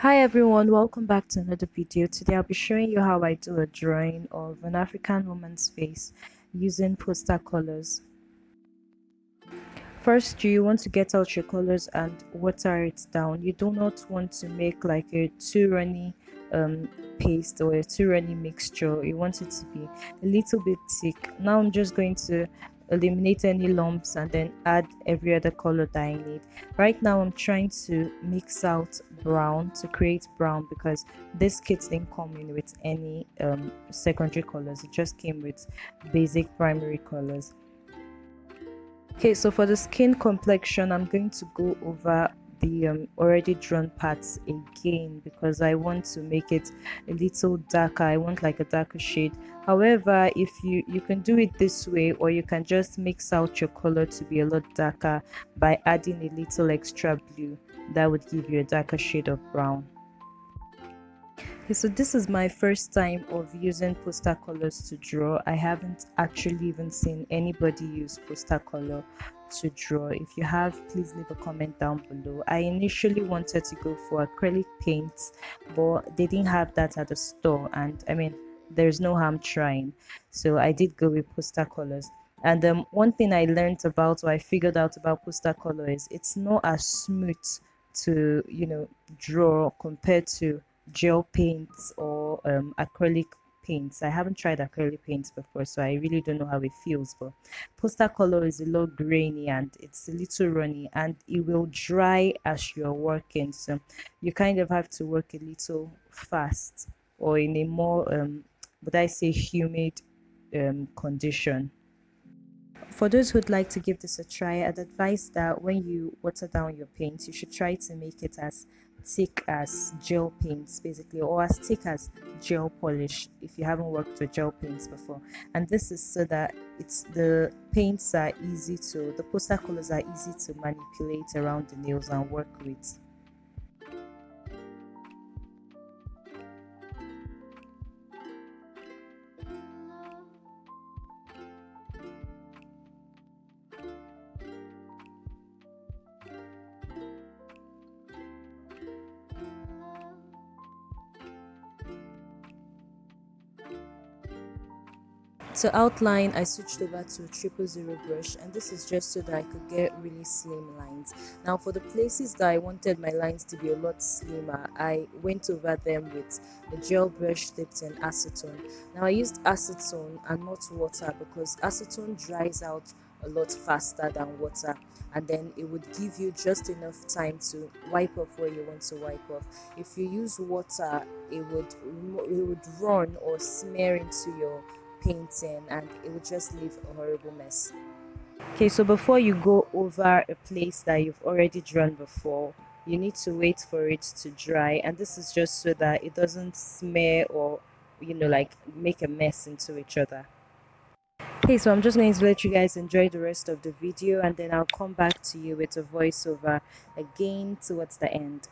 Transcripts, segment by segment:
Hi everyone, welcome back to another video. Today I'll be showing you how I do a drawing of an African woman's face using poster colors. First, you want to get out your colors and water it down. You do not want to make like a too runny um, paste or a too runny mixture. You want it to be a little bit thick. Now I'm just going to eliminate any lumps and then add every other color that I need. Right now I'm trying to mix out brown to create brown because this kit didn't come in with any secondary colors. It just came with basic primary colors. Okay, so for the skin complexion, I'm going to go over the already drawn parts again because I want to make it a little darker. I want like a darker shade. However, if you can do it this way, or you can just mix out your color to be a lot darker by adding a little extra blue. That would give you a darker shade of brown. Okay, so this is my first time of using poster colors to draw. I haven't actually even seen anybody use poster color to draw. If you have, please leave a comment down below. I initially wanted to go for acrylic paints, but they didn't have that at the store, and I mean, there's no harm trying. So I did go with poster colors. And one thing I learned about, or I figured out about poster color, is it's not as smooth to draw compared to gel paints or acrylic paints. I haven't tried acrylic paints before, so I really don't know how it feels. But poster color is a lot grainy and it's a little runny, and it will dry as you're working. So you kind of have to work a little fast or in a more, would I say, humid condition. For those who'd like to give this a try, I'd advise that when you water down your paint, you should try to make it as thick as gel paints, basically, or as thick as gel polish if you haven't worked with gel paints before. And this is so that the paints are easy to, the poster colors are easy to manipulate around the nails and work with. To outline, I switched over to a 000 brush, and this is just so that I could get really slim lines. Now for the places that I wanted my lines to be a lot slimmer, I went over them with a gel brush dipped in acetone. Now I used acetone and not water because acetone dries out a lot faster than water, and then it would give you just enough time to wipe off where you want to wipe off. If you use water, it would run or smear into your painting and it would just leave a horrible mess. Okay, so before you go over a place that you've already drawn before, you need to wait for it to dry, and this is just so that it doesn't smear or like make a mess into each other. Okay, so I'm just going to let you guys enjoy the rest of the video, and then I'll come back to you with a voiceover again towards the end.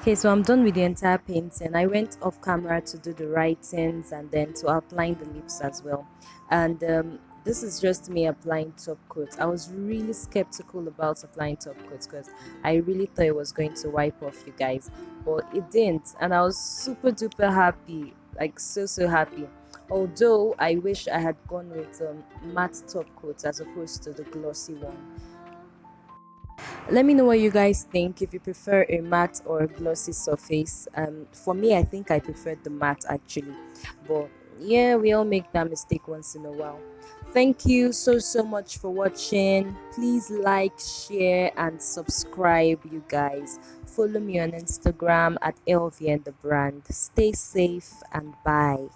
Okay, so I'm done with the entire painting. I went off camera to do the writings and then to outline the lips as well. And this is just me applying top coat. I was really skeptical about applying top coat because I really thought it was going to wipe off, you guys, but it didn't. And I was super duper happy, like so happy. Although I wish I had gone with matte top coat as opposed to the glossy one. Let me know what you guys think, if you prefer a matte or a glossy surface. For me, I think I prefer the matte actually, but yeah, we all make that mistake once in a while. Thank you so much for watching. Please like, share, and subscribe, you guys. Follow me on Instagram at LV and the brand. Stay safe and bye.